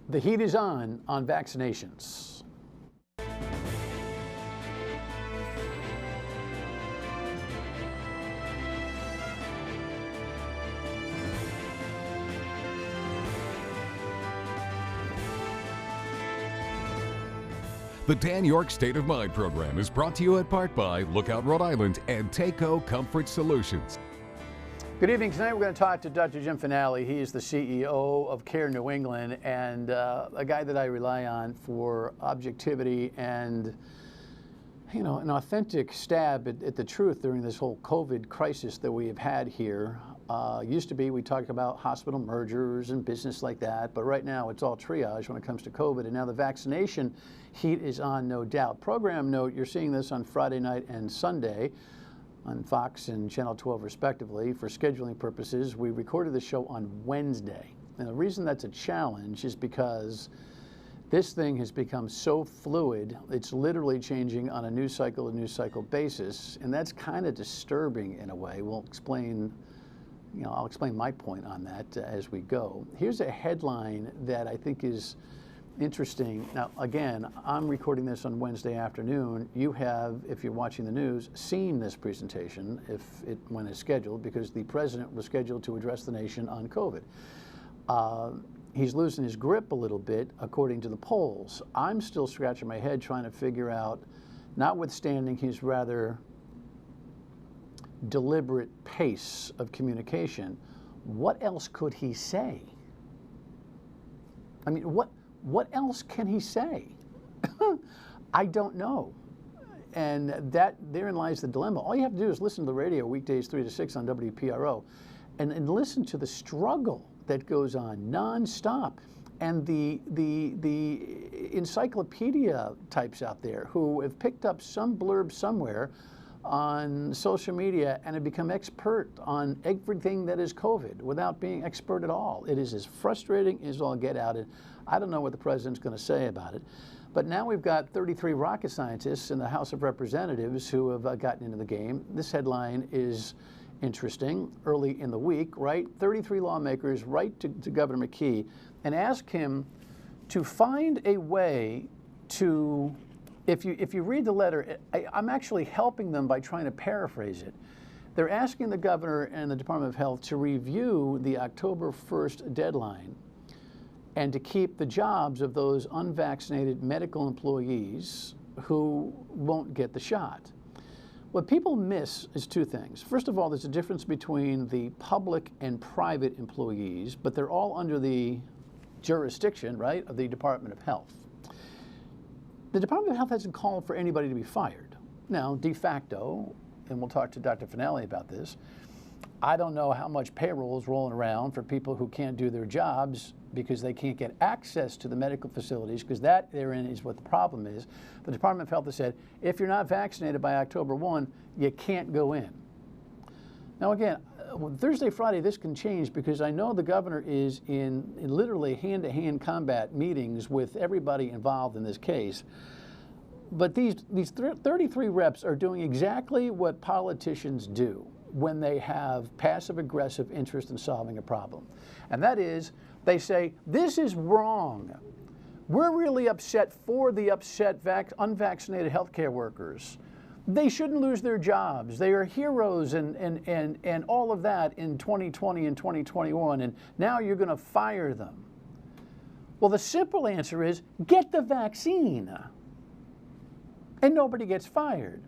The heat is on vaccinations. The Dan Yorke State of Mind program is brought to you in part by Lookout Rhode Island and Takeo Comfort Solutions. Good evening. Tonight we're going to talk to Dr. Jim Fanale. He is the CEO of Care New England and a guy that I rely on for objectivity and, you know, an authentic stab at the truth during this whole COVID crisis that we have had here. Used to be we talked about hospital mergers and business like that, but right now it's all triage when it comes to COVID, and now the vaccination heat is on, no doubt. Program note, you're seeing this on Friday night and Sunday on Fox and Channel 12 respectively. For scheduling purposes, we recorded the show on Wednesday. And the reason that's a challenge is because this thing has become so fluid, it's literally changing on a news cycle basis, and that's kind of disturbing in a way. We'll explain, you know, I'll explain my point on that as we go. Here's a headline that I think is interesting. Now, again, I'm recording this on Wednesday afternoon. You have, if you're watching the news, seen this presentation when it's scheduled, because the president was scheduled to address the nation on COVID. He's losing his grip a little bit, according to the polls. I'm still scratching my head trying to figure out, notwithstanding his rather deliberate pace of communication, what else could he say? I mean, what else can he say? I don't know. And therein lies the dilemma. All you have to do is listen to the radio weekdays 3 to 6 on WPRI and listen to the struggle that goes on nonstop. And the encyclopedia types out there who have picked up some blurb somewhere on social media and have become expert on everything that is COVID without being expert at all. It is as frustrating as all get out. And I don't know what the president's going to say about it. But now we've got 33 rocket scientists in the House of Representatives who have gotten into the game. This headline is interesting. Early in the week, right? 33 lawmakers write to Governor McKee and ask him to find a way to, if you read the letter, I'm actually helping them by trying to paraphrase it. They're asking the governor and the Department of Health to review the October 1st deadline and to keep the jobs of those unvaccinated medical employees who won't get the shot. What people miss is two things. First of all, there's a difference between the public and private employees, but they're all under the jurisdiction, right, of the Department of Health. The Department of Health hasn't called for anybody to be fired. Now, de facto, and we'll talk to Dr. Fanale about this, I don't know how much payroll is rolling around for people who can't do their jobs because they can't get access to the medical facilities, because that therein is what the problem is. The Department of Health has said, if you're not vaccinated by October 1, you can't go in. Now again, Thursday, Friday, this can change because I know the governor is in literally hand-to-hand combat meetings with everybody involved in this case. But these 33 reps are doing exactly what politicians do when they have passive-aggressive interest in solving a problem. And that is, they say, this is wrong. We're really upset for the unvaccinated healthcare workers. They shouldn't lose their jobs. They are heroes and all of that in 2020 and 2021, and now you're going to fire them. Well, the simple answer is, get the vaccine, and nobody gets fired.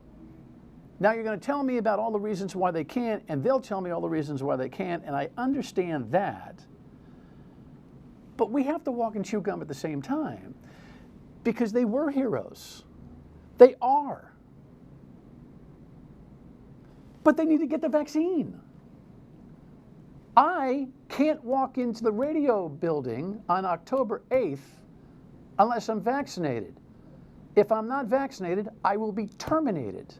Now you're going to tell me about all the reasons why they can't, and they'll tell me all the reasons why they can't, and I understand that. But we have to walk and chew gum at the same time, because they were heroes. They are. But they need to get the vaccine. I can't walk into the radio building on October 8th unless I'm vaccinated. If I'm not vaccinated, I will be terminated.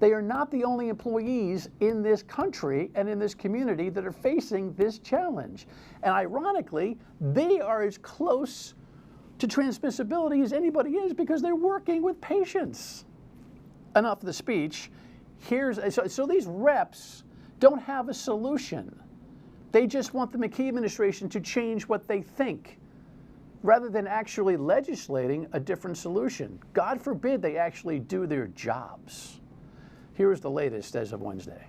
They are not the only employees in this country and in this community that are facing this challenge. And ironically, they are as close to transmissibility as anybody is because they're working with patients. Enough of the speech. So these reps don't have a solution. They just want the McKee administration to change what they think. rather than actually legislating a different solution. God forbid they actually do their jobs. Here is the latest as of Wednesday.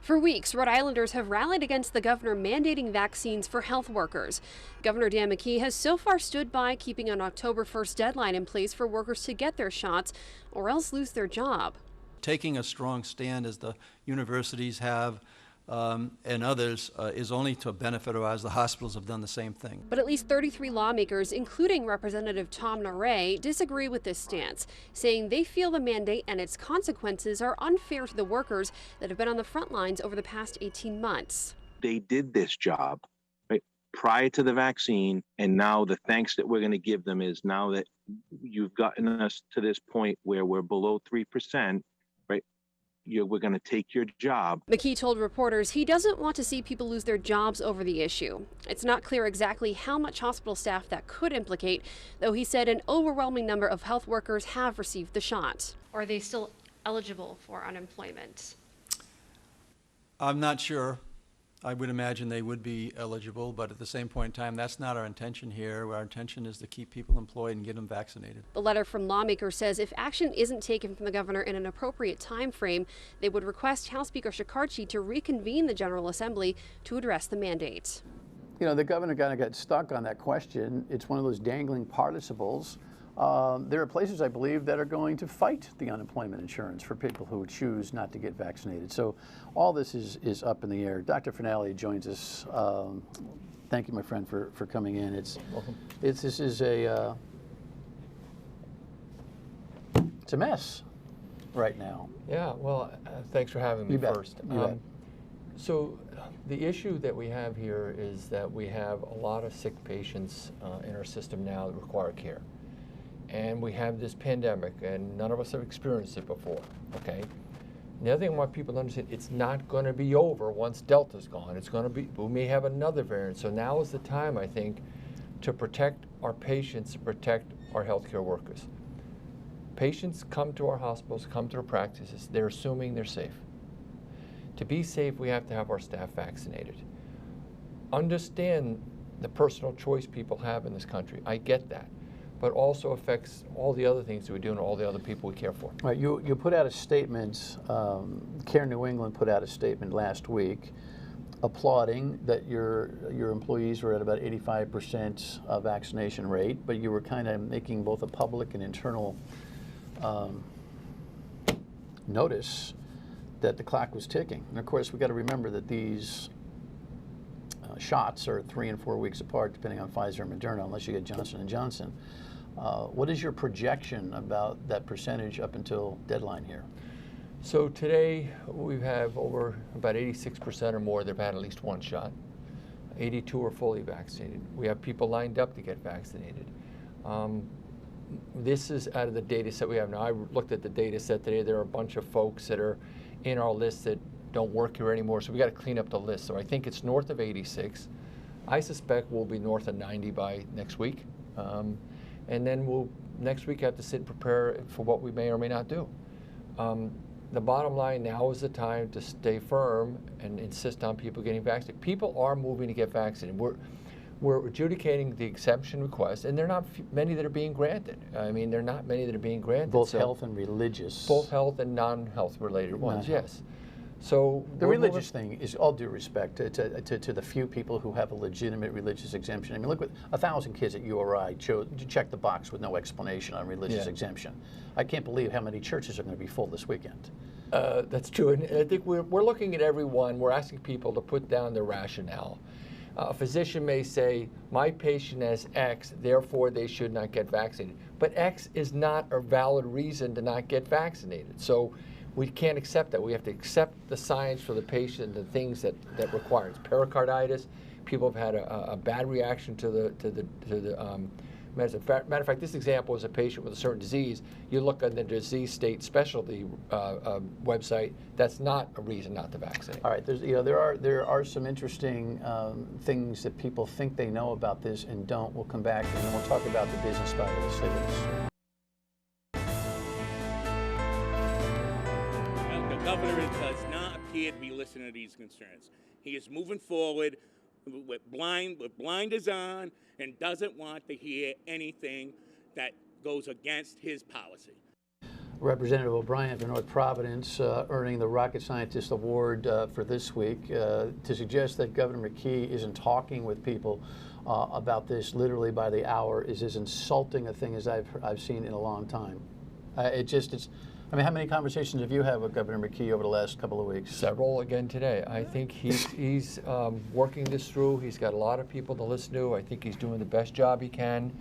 For weeks, Rhode Islanders have rallied against the governor mandating vaccines for health workers. Governor Dan McKee has so far stood by keeping an October 1st deadline in place for workers to get their shots or else lose their job. Taking a strong stand as the universities have and others is only to benefit of ours. The hospitals have done the same thing. But at least 33 lawmakers, including Representative Tom Norrie, disagree with this stance, saying they feel the mandate and its consequences are unfair to the workers that have been on the front lines over the past 18 months. They did this job right prior to the vaccine, and now the thanks that we're going to give them is now that you've gotten us to this point where we're below 3%, right? We're going to take your job. McKee told reporters he doesn't want to see people lose their jobs over the issue. It's not clear exactly how much hospital staff that could implicate, though he said an overwhelming number of health workers have received the shot. Are they still eligible for unemployment? I'm not sure. I would imagine they would be eligible, but at the same point in time, that's not our intention here. Our intention is to keep people employed and get them vaccinated. The letter from lawmakers says if action isn't taken from the governor in an appropriate time frame, they would request House Speaker Shekarchi to reconvene the General Assembly to address the mandate. You know, the governor kind of got stuck on that question. It's one of those dangling participles. There are places, I believe, that are going to fight the unemployment insurance for people who choose not to get vaccinated. So all this is up in the air. Dr. Fanale joins us. Thank you, my friend, for coming in. This is a it's a mess right now. Yeah, well, thanks for having me first. You bet. So the issue that we have here is that we have a lot of sick patients in our system now that require care. And we have this pandemic, and none of us have experienced it before, okay? And the other thing I want people to understand, it's not going to be over once Delta's gone. It's going to be, we may have another variant. So now is the time, I think, to protect our patients, to protect our healthcare workers. Patients come to our hospitals, come to our practices, they're assuming they're safe. To be safe, we have to have our staff vaccinated. Understand the personal choice people have in this country. I get that. But also affects all the other things that we do and all the other people we care for. Right, you put out a statement, Care New England put out a statement last week applauding that your employees were at about 85% vaccination rate, but you were kind of making both a public and internal notice that the clock was ticking. And of course, we got to remember that these shots are 3 and 4 weeks apart, depending on Pfizer and Moderna, unless you get Johnson & Johnson. What is your projection about that percentage up until deadline here? So today we have over about 86% or more that have had at least one shot. 82 are fully vaccinated. We have people lined up to get vaccinated. This is out of the data set we have now. I looked at the data set today. There are a bunch of folks that are in our list that don't work here anymore, so we got to clean up the list. So I think it's north of 86. I suspect we'll be north of 90 by next week. And then we'll next week have to sit and prepare for what we may or may not do. The bottom line, now is the time to stay firm and insist on people getting vaccinated. People are moving to get vaccinated. We're adjudicating the exemption request, and there are not many that are being granted. I mean, there are not many that are being granted. Both health and religious. Both health and non-health related ones, yes. So the religious thing is, all due respect to the few people who have a legitimate religious exemption. I mean, look, with 1,000 kids at URI check the box with no explanation on religious exemption. I can't believe how many churches are going to be full this weekend. That's true, and I think we're looking at everyone. We're asking people to put down their rationale. A physician may say, my patient has X, therefore they should not get vaccinated. But X is not a valid reason to not get vaccinated. So we can't accept that. We have to accept the science for the patient, the things that require. It's pericarditis. People have had a bad reaction to the medicine. Matter of fact, this example is a patient with a certain disease. You look on the disease state specialty website. That's not a reason not to vaccinate. All right. There are some interesting things that people think they know about this and don't. We'll come back and then we'll talk about the business side of this. The governor does not appear to be listening to these concerns. He is moving forward with blinders on, and doesn't want to hear anything that goes against his policy. Representative O'Brien for North Providence earning the Rocket Scientist Award for this week to suggest that Governor McKee isn't talking with people about this literally by the hour is as insulting a thing as I've seen in a long time. It's. I mean, how many conversations have you had with Governor McKee over the last couple of weeks? Several again today. I think he's working this through. He's got a lot of people to listen to. I think he's doing the best job he can.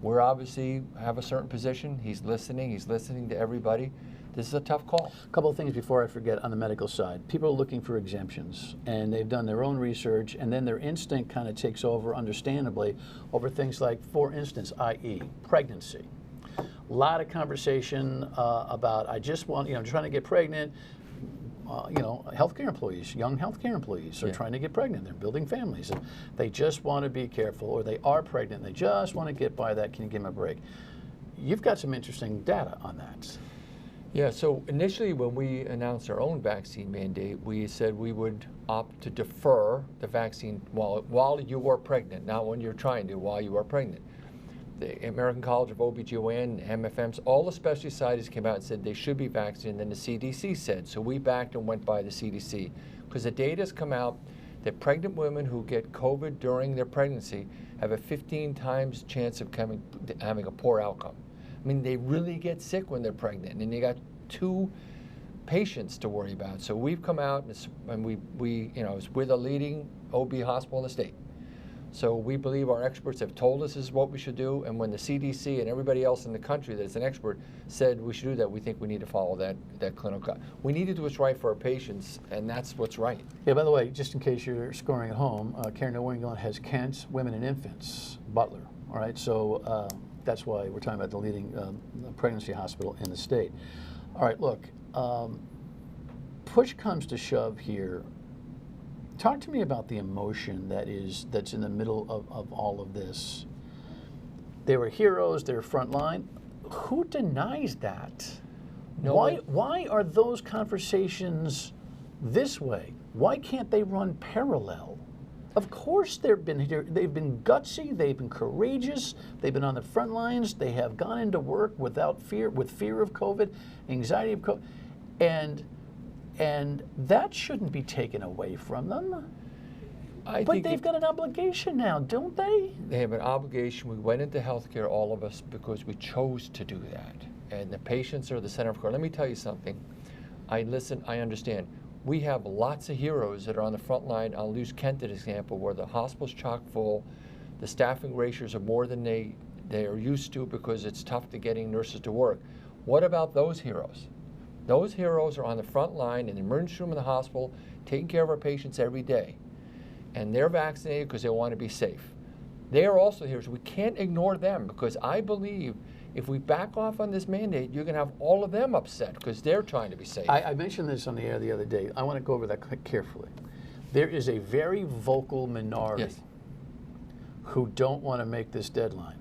We're obviously have a certain position. He's listening to everybody. This is a tough call. A couple of things before I forget on the medical side. People are looking for exemptions, and they've done their own research, and then their instinct kind of takes over, understandably, over things like, for instance, i.e., pregnancy. A lot of conversation about, I just want, trying to get pregnant. Healthcare employees, young healthcare employees are trying to get pregnant. They're building families. And they just want to be careful, or they are pregnant. And they just want to get by that. Can you give them a break? You've got some interesting data on that. Yeah, so initially when we announced our own vaccine mandate, we said we would opt to defer the vaccine while you were pregnant, not when you're trying to, while you are pregnant. The American College of OBGYN, MFMs, all the specialty societies came out and said they should be vaccinated, and then the CDC said. So we backed and went by the CDC. Because the data has come out that pregnant women who get COVID during their pregnancy have a 15 times chance of having a poor outcome. I mean, they really get sick when they're pregnant, and you got 2 patients to worry about. So we've come out and we're the leading OB hospital in the state. So we believe our experts have told us this is what we should do, and when the CDC and everybody else in the country that's an expert said we should do that, we think we need to follow that clinical. We need to do what's right for our patients, and that's what's right. Yeah, by the way, just in case you're scoring at home, Care New England has Kent, Women and Infants, Butler. All right, so that's why we're talking about the leading pregnancy hospital in the state. All right, look, push comes to shove here. Talk to me about the emotion that's in the middle of all of this. They were heroes, they're frontline. Who denies that? No Why are those conversations this way? Why can't they run parallel? Of course they've been gutsy, they've been courageous, they've been on the front lines, they have gone into work with fear of COVID, anxiety of COVID, and that shouldn't be taken away from them. But they've got an obligation now, don't they? They have an obligation. We went into healthcare, all of us, because we chose to do that. And the patients are the center of care. Let me tell you something. I understand. We have lots of heroes that are on the front line. I'll use Kent as an example, where the hospital's chock full. The staffing ratios are more than they are used to because it's tough to getting nurses to work. What about those heroes? Those heroes are on the front line in the emergency room in the hospital, taking care of our patients every day. And they're vaccinated because they want to be safe. They are also heroes. We can't ignore them, because I believe if we back off on this mandate, you're going to have all of them upset because they're trying to be safe. I mentioned this on the air the other day. I want to go over that carefully. There is a very vocal minority who don't want to make this deadline.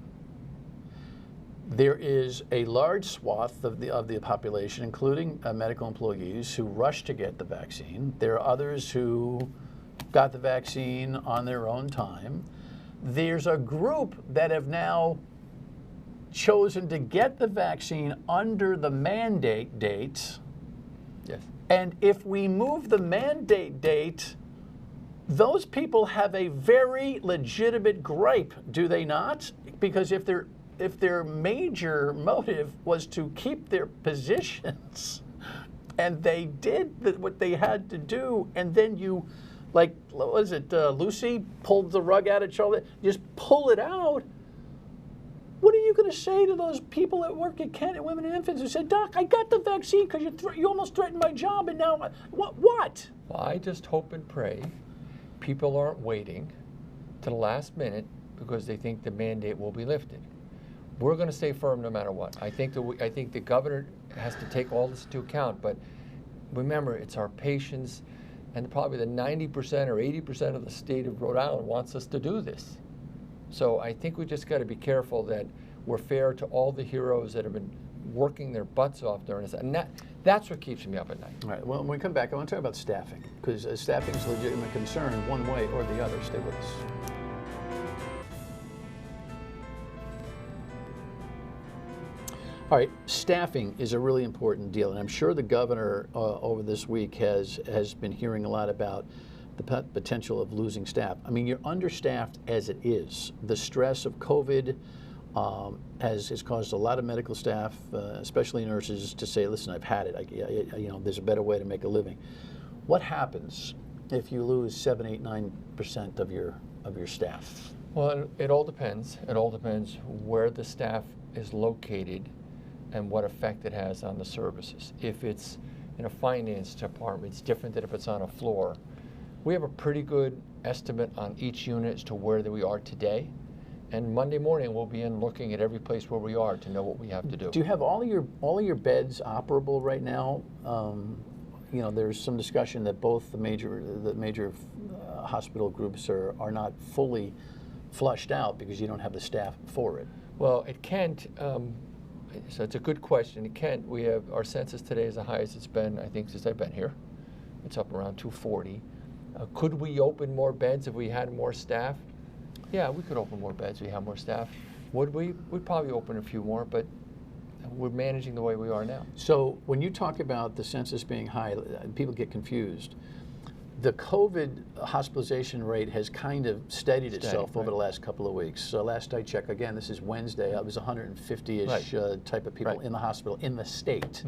There is a large swath of the population, including medical employees, who rush to get the vaccine. There are others who got the vaccine on their own time. There's a group that have now chosen to get the vaccine under the mandate date. Yes. And if we move the mandate date, those people have a very legitimate gripe, do they not? Because if their major motive was to keep their positions, and they did what they had to do, and then you, like, what was it, Lucy pulled the rug out of Charlotte, just pull it out. What are you going to say to those people that work at Kent Women and Infants who said, Doc, I got the vaccine because you almost threatened my job, and now, what? Well, I just hope and pray people aren't waiting to the last minute because they think the mandate will be lifted. We're going to stay firm no matter what. I think the governor has to take all this into account, but remember, it's our patients, and probably the 90% or 80% of the state of Rhode Island wants us to do this. So I think we just got to be careful that we're fair to all the heroes that have been working their butts off during this. And That's what keeps me up at night. All right, well, when we come back, I want to talk about staffing, because staffing is a legitimate concern one way or the other. Stay with us. All right, staffing is a really important deal, and I'm sure the governor over this week has been hearing a lot about the potential of losing staff. I mean, you're understaffed as it is. The stress of COVID has caused a lot of medical staff, especially nurses, to say, "Listen, I've had it. You know, there's a better way to make a living." What happens if you lose 7, 8, 9% of your staff? Well, it all depends. It all depends where the staff is located and what effect it has on the services. If it's in a finance department, it's different than if it's on a floor. We have a pretty good estimate on each unit as to where we are today. And Monday morning, we'll be in looking at every place where we are to know what we have to do. Do you have all of your beds operable right now? You know, there's some discussion that both the major hospital groups are not fully flushed out because you don't have the staff for it. Well, it can't. So it's a good question. It can't. We have our census today is the highest it's been, I think, since I've been here. It's up around 240. Could we open more beds if we had more staff? Yeah, we could open more beds if we had more staff. Would we? We'd probably open a few more, but we're managing the way we are now. So when you talk about the census being high, people get confused. The COVID hospitalization rate has kind of steadied itself over the last couple of weeks. So last I checked, again, this is Wednesday, it was 150-ish type of people in the hospital in the state.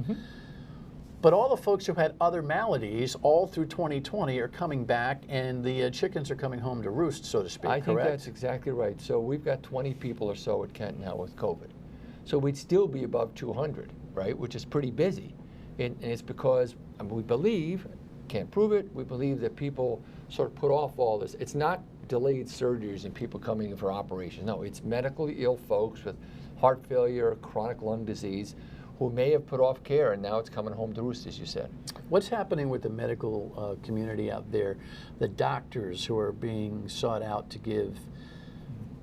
But all the folks who had other maladies all through 2020 are coming back, and the chickens are coming home to roost, so to speak, I think that's exactly right. So we've got 20 people or so at Kent now with COVID. So we'd still be above 200, right, which is pretty busy. And it's because we believe, can't prove it, we believe that people sort of put off all this. It's not delayed surgeries and people coming in for operations. No, it's medically ill folks with heart failure, chronic lung disease, who may have put off care, and now it's coming home to roost, as you said. What's happening with the medical community out there, the doctors who are being sought out to give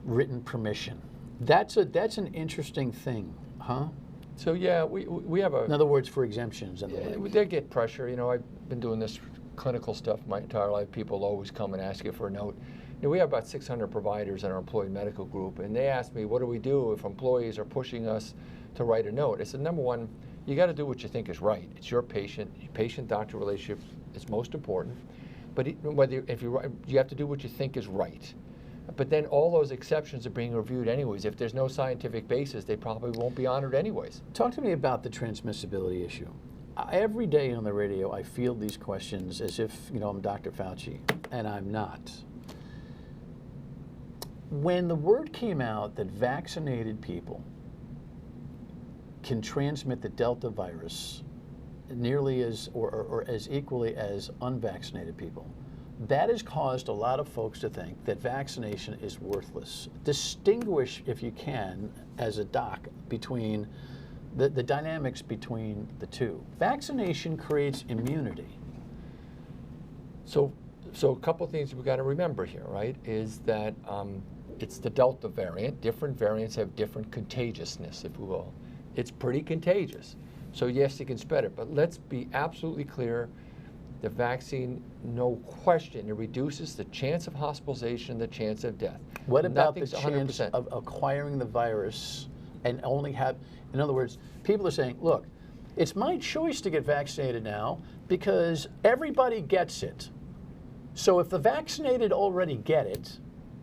written permission? That's an interesting thing, huh? So yeah, we have a... In other words, for exemptions and the like. They get pressure. You know, I've been doing this clinical stuff my entire life. People always come and ask you for a note. You know, we have about 600 providers in our employee medical group, and they ask me, what do we do if employees are pushing us to write a note? I said, number one, you got to do what you think is right. It's your patient-doctor relationship is most important. But if you have to do what you think is right. But then all those exceptions are being reviewed anyways. If there's no scientific basis, they probably won't be honored anyways. Talk to me about the transmissibility issue. Every day on the radio, I field these questions as if, you know, I'm Dr. Fauci, and I'm not. When the word came out that vaccinated people can transmit the Delta virus nearly as or as equally as unvaccinated people, that has caused a lot of folks to think that vaccination is worthless. Distinguish, if you can, as a doc, between the dynamics between the two. Vaccination creates immunity. So a couple things we've got to remember here, right, is that it's the Delta variant. Different variants have different contagiousness, if you will. It's pretty contagious. So yes, you can spread it, but let's be absolutely clear. The vaccine, no question, it reduces the chance of hospitalization, the chance of death. What about the 100%. chance of acquiring the virus and only have, in other words, people are saying, look, it's my choice to get vaccinated now because everybody gets it. So if the vaccinated already get it,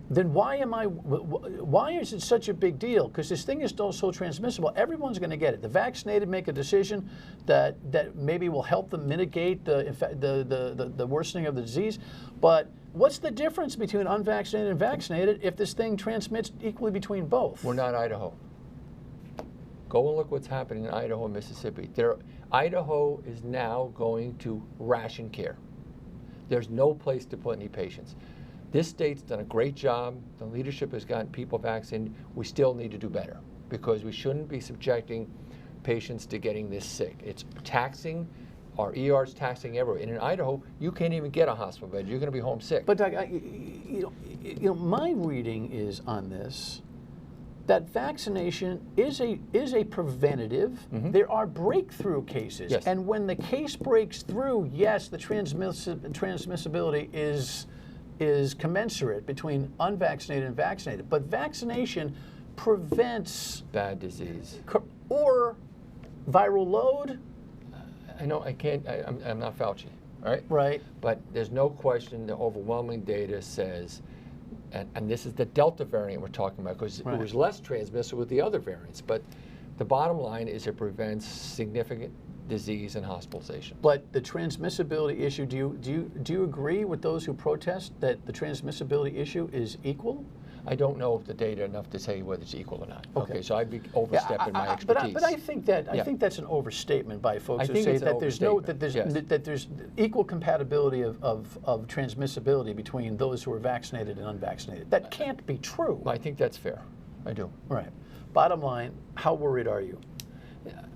then why is it such a big deal? Because this thing is so transmissible. Everyone's going to get it. The vaccinated make a decision that maybe will help them mitigate the worsening of the disease. But what's the difference between unvaccinated and vaccinated if this thing transmits equally between both? We're not Idaho. Go and look what's happening in Idaho and Mississippi. Idaho is now going to ration care. There's no place to put any patients. This state's done a great job. The leadership has gotten people vaccinated. We still need to do better because we shouldn't be subjecting patients to getting this sick. It's taxing. Our ER's taxing everywhere. And in Idaho, you can't even get a hospital bed. You're going to be home sick. But you know, my reading is on this that vaccination is a preventative. There are breakthrough cases, Yes. and when the case breaks through, yes, the transmissibility is commensurate between unvaccinated and vaccinated. But vaccination prevents Bad disease. Or viral load. I know I can't. I'm not Fauci, all right? Right. But there's no question the overwhelming data says, and this is the Delta variant we're talking about, because it was less transmissible with the other variants. But the bottom line is it prevents significant disease and hospitalization. But the transmissibility issue, do you agree with those who protest that the transmissibility issue is equal? I don't know if the data enough to tell you whether it's equal or not. Okay. So I'd be overstepping my expertise. But I think that's an overstatement by folks who say that there's equal compatibility of transmissibility between those who are vaccinated and unvaccinated. That can't be true. I think that's fair. I do. Right. Bottom line, how worried are you?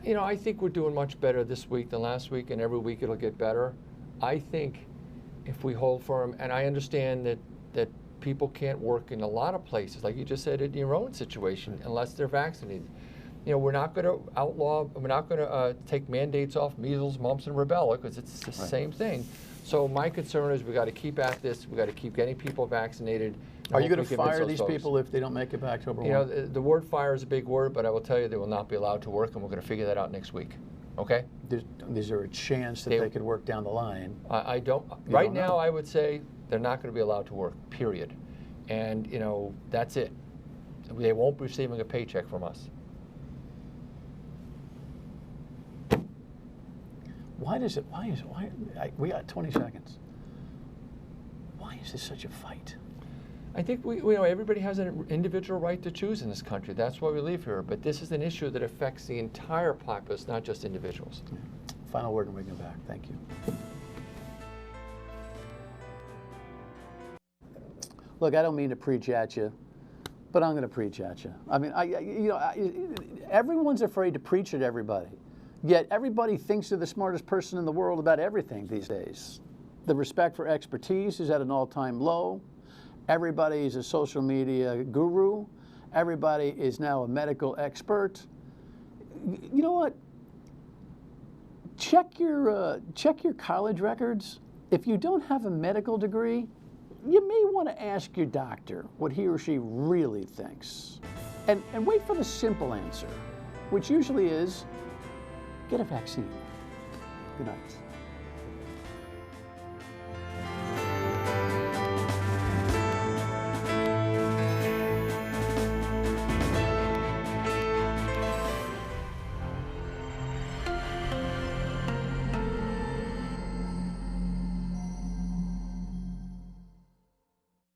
You know, I think we're doing much better this week than last week, and every week it'll get better. I think if we hold firm, and I understand that people can't work in a lot of places, like you just said in your own situation, unless they're vaccinated. You know, we're not going to we're not going to take mandates off measles, mumps, and rubella, because it's the same thing. So my concern is we got to keep at this. We got to keep getting people vaccinated. Are you going to fire these people if they don't make it by October 1? You know, the word fire is a big word, but I will tell you they will not be allowed to work, and we're going to figure that out next week. Okay? Is there a chance that they could work down the line? I don't. Right now, I would say they're not going to be allowed to work, period. And, you know, that's it. They won't be receiving a paycheck from us. We got 20 seconds. Why is this such a fight? I think we know everybody has an individual right to choose in this country. That's why we live here. But this is an issue that affects the entire populace, not just individuals. Final word and we go back. Thank you. Look, I don't mean to preach at you, but I'm going to preach at you. I mean, everyone's afraid to preach at everybody. Yet everybody thinks they're the smartest person in the world about everything these days. The respect for expertise is at an all-time low. Everybody is a social media guru. Everybody is now a medical expert. You know what? Check your college records. If you don't have a medical degree, you may want to ask your doctor what he or she really thinks. And wait for the simple answer, which usually is, get a vaccine. Good night.